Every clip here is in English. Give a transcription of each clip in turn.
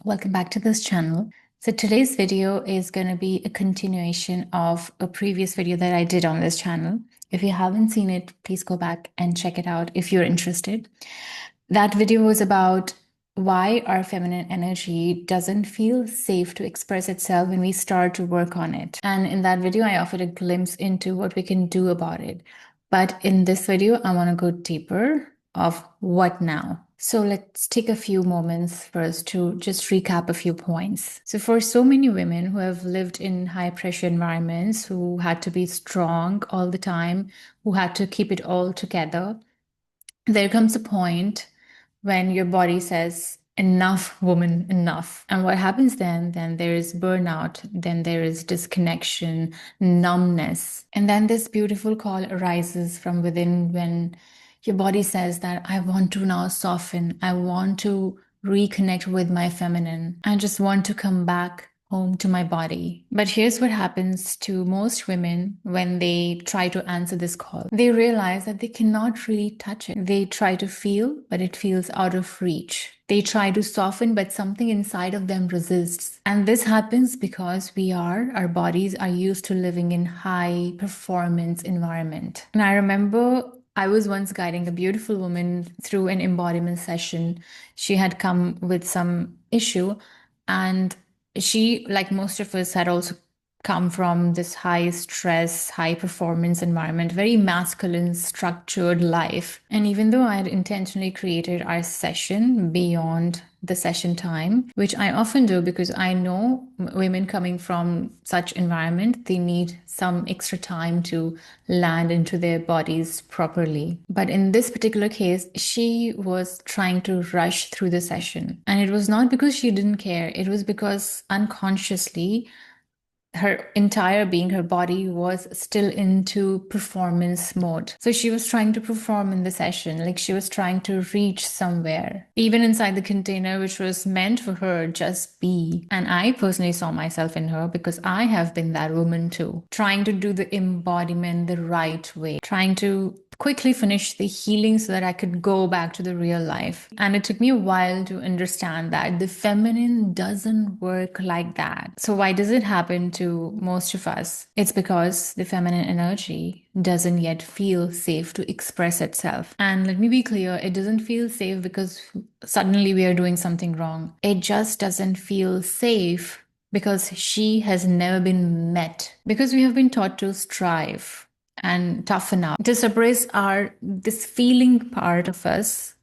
Welcome back to this channel. So today's video is going to be a continuation of a previous video that I did on this channel. If you haven't seen it, please go back and check it out if you're interested. That video was about why our feminine energy doesn't feel safe to express itself when we start to work on it. And in that video, I offered a glimpse into what we can do about it. But in this video, I want to go deeper of what now. So let's take a few moments first to just recap a few points. So for so many women who have lived in high pressure environments, who had to be strong all the time, who had to keep it all together, there comes a point when your body says, enough, woman, enough. And what happens then? Then there is burnout, then there is disconnection, numbness. And then this beautiful call arises from within when your body says that I want to now soften, I want to reconnect with my feminine, I just want to come back home to my body. But here's what happens to most women when they try to answer this call. They realize that they cannot really touch it. They try to feel, but it feels out of reach. They try to soften, but something inside of them resists. And this happens because our bodies are used to living in high performance environment. And I remember I was once guiding a beautiful woman through an embodiment session. She had come with some issue, and she, like most of us, had also come from this high stress, high performance environment, very masculine, structured life. And even though I had intentionally created our session beyond the session time, which I often do because I know women coming from such environment, they need some extra time to land into their bodies properly. But in this particular case, she was trying to rush through the session. And it was not because she didn't care, it was because unconsciously her entire being, her body was still into performance mode. So she was trying to perform in the session, like she was trying to reach somewhere, even inside the container, which was meant for her just be. And I personally saw myself in her because I have been that woman too, trying to do the embodiment the right way, trying to quickly finish the healing so that I could go back to the real life. And it took me a while to understand that the feminine doesn't work like that. So why does it happen to most of us? It's because the feminine energy doesn't yet feel safe to express itself. And let me be clear, it doesn't feel safe because suddenly we are doing something wrong. It just doesn't feel safe because she has never been met, because we have been taught to strive and toughen up, to suppress this feeling part of us,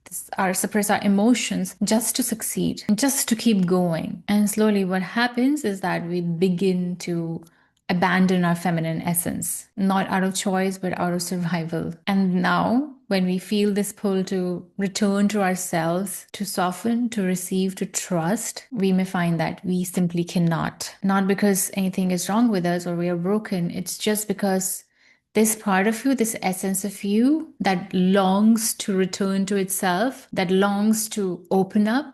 suppress our emotions just to succeed, just to keep going. And slowly what happens is that we begin to abandon our feminine essence, not out of choice, but out of survival. And now when we feel this pull to return to ourselves, to soften, to receive, to trust, we may find that we simply cannot. Not because anything is wrong with us or we are broken, it's just because this part of you, this essence of you that longs to return to itself, that longs to open up,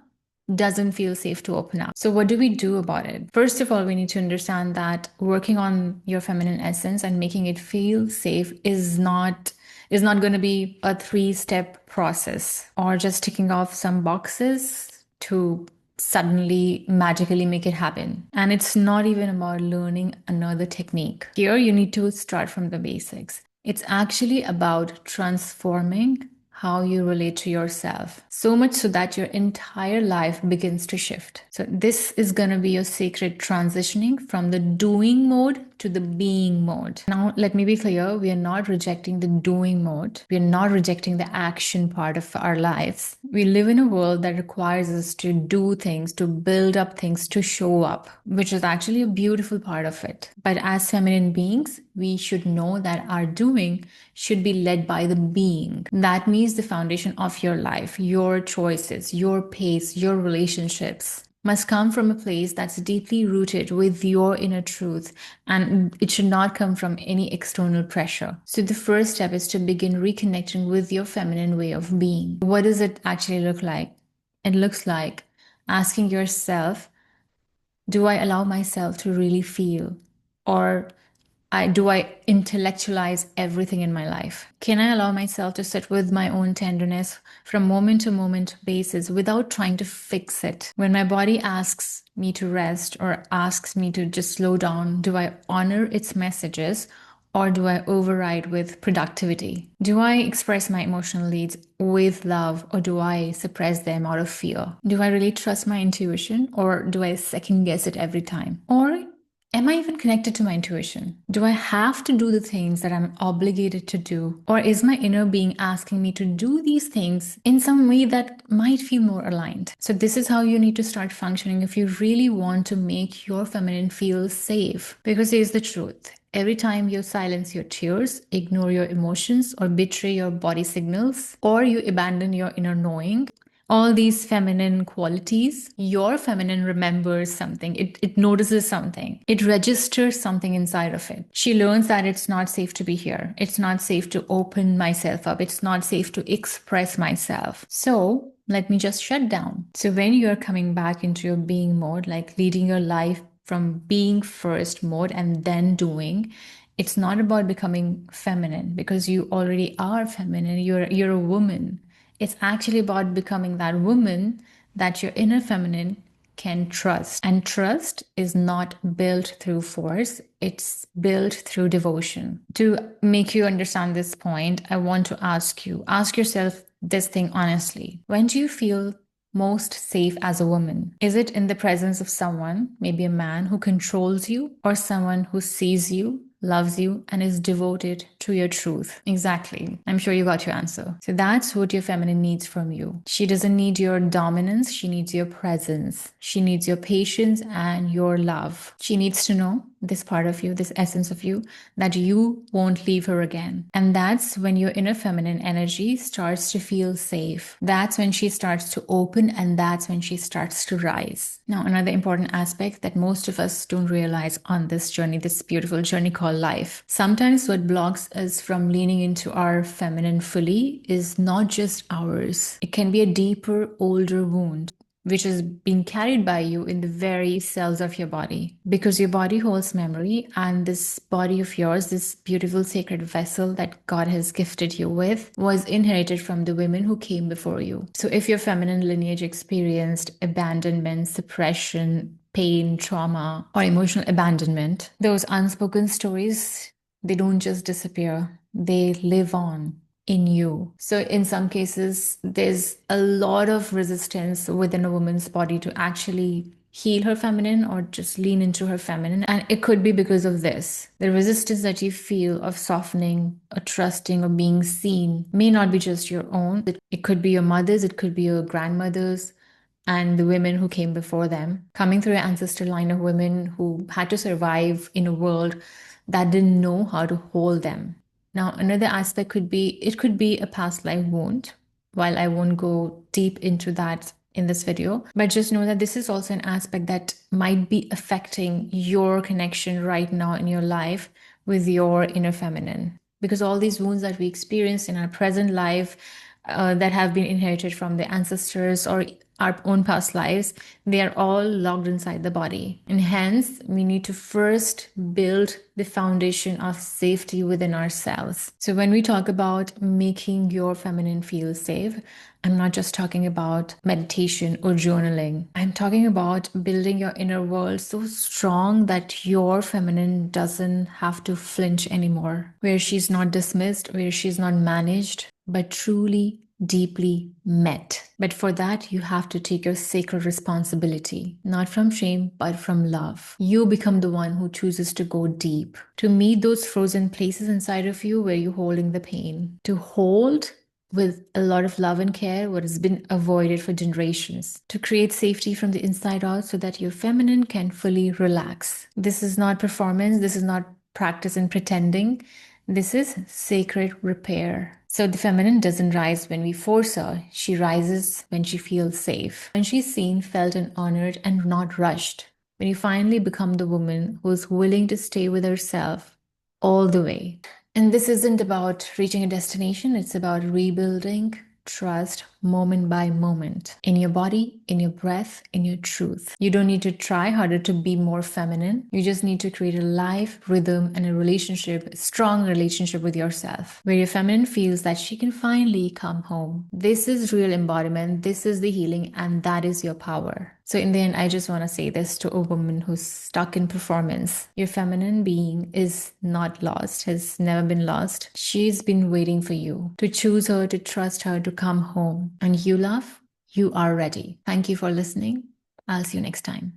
doesn't feel safe to open up. So what do we do about it? First of all, we need to understand that working on your feminine essence and making it feel safe is not going to be a three-step process or just ticking off some boxes to suddenly magically make it happen. And it's not even about learning another technique. Here, you need to start from the basics. It's actually about transforming how you relate to yourself, so much so that your entire life begins to shift. So this is going to be your sacred transitioning from the doing mode to the being mode. Now, let me be clear, we are not rejecting the doing mode. We are not rejecting the action part of our lives. We live in a world that requires us to do things, to build up things, to show up, which is actually a beautiful part of it. But as feminine beings, we should know that our doing should be led by the being. That means the foundation of your life, your choices, your pace, your relationships must come from a place that's deeply rooted with your inner truth, and it should not come from any external pressure. So the first step is to begin reconnecting with your feminine way of being. What does it actually look like? It looks like asking yourself, do I allow myself to really feel? Or Do I intellectualize everything in my life? Can I allow myself to sit with my own tenderness from moment to moment basis without trying to fix it? When my body asks me to rest or asks me to just slow down, do I honor its messages? Or do I override with productivity? Do I express my emotional needs with love, or do I suppress them out of fear? Do I really trust my intuition, or do I second guess it every time? Or am I even connected to my intuition? Do I have to do the things that I'm obligated to do? Or is my inner being asking me to do these things in some way that might feel more aligned? So, this is how you need to start functioning if you really want to make your feminine feel safe. Because here's the truth: every time you silence your tears, ignore your emotions, or betray your body signals, or you abandon your inner knowing, all these feminine qualities, your feminine remembers something. It notices something. It registers something inside of it. She learns that it's not safe to be here. It's not safe to open myself up. It's not safe to express myself. So let me just shut down. So when you're coming back into your being mode, like leading your life from being first mode and then doing, it's not about becoming feminine, because you already are feminine. You're a woman. It's actually about becoming that woman that your inner feminine can trust. And trust is not built through force, it's built through devotion. To make you understand this point, I want to ask yourself this thing honestly. When do you feel most safe as a woman? Is it in the presence of someone, maybe a man who controls you, or someone who sees you, loves you, and is devoted to your truth? Exactly. I'm sure you got your answer. So that's what your feminine needs from you. She doesn't need your dominance, she needs your presence. She needs your patience and your love. She needs to know this part of you, this essence of you, that you won't leave her again. And that's when your inner feminine energy starts to feel safe. That's when she starts to open, and that's when she starts to rise. Now, another important aspect that most of us don't realize on this journey, this beautiful journey called life. Sometimes what blocks us from leaning into our feminine fully is not just ours. It can be a deeper, older wound which is being carried by you in the very cells of your body, because your body holds memory, and this body of yours, this beautiful sacred vessel that God has gifted you with, was inherited from the women who came before you. So if your feminine lineage experienced abandonment, suppression, pain, trauma, or emotional abandonment, those unspoken stories, they don't just disappear, they live on in you. So in some cases, there's a lot of resistance within a woman's body to actually heal her feminine or just lean into her feminine. And it could be because of this. The resistance that you feel of softening or trusting or being seen may not be just your own. It could be your mother's, it could be your grandmother's, and the women who came before them, coming through an ancestral line of women who had to survive in a world that didn't know how to hold them. Now, another aspect could be it could be a past life wound. While I won't go deep into that in this video, but just know that this is also an aspect that might be affecting your connection right now in your life with your inner feminine. Because all these wounds that we experience in our present life, that have been inherited from the ancestors or our own past lives, they are all locked inside the body. And hence, we need to first build the foundation of safety within ourselves. So when we talk about making your feminine feel safe, I'm not just talking about meditation or journaling. I'm talking about building your inner world so strong that your feminine doesn't have to flinch anymore, where she's not dismissed, where she's not managed, but truly deeply met. But for that, you have to take your sacred responsibility, not from shame, but from love. You become the one who chooses to go deep, to meet those frozen places inside of you where you're holding the pain, to hold with a lot of love and care what has been avoided for generations, to create safety from the inside out so that your feminine can fully relax. This is not performance, this is not practice and pretending. This is sacred repair. So the feminine doesn't rise when we force her. She rises when she feels safe, when she's seen, felt, and honored, and not rushed. When you finally become the woman who's willing to stay with herself all the way. And this isn't about reaching a destination, it's about rebuilding trust moment by moment in your body, in your breath, in your truth. You don't need to try harder to be more feminine. You just need to create a life, rhythm, and a strong relationship with yourself, where your feminine feels that she can finally come home. This is real embodiment. This is the healing, and that is your power. So in the end, I just want to say this to a woman who's stuck in performance. Your feminine being is not lost, has never been lost. She's been waiting for you to choose her, to trust her, to come home. And you, love, you are ready. Thank you for listening. I'll see you next time.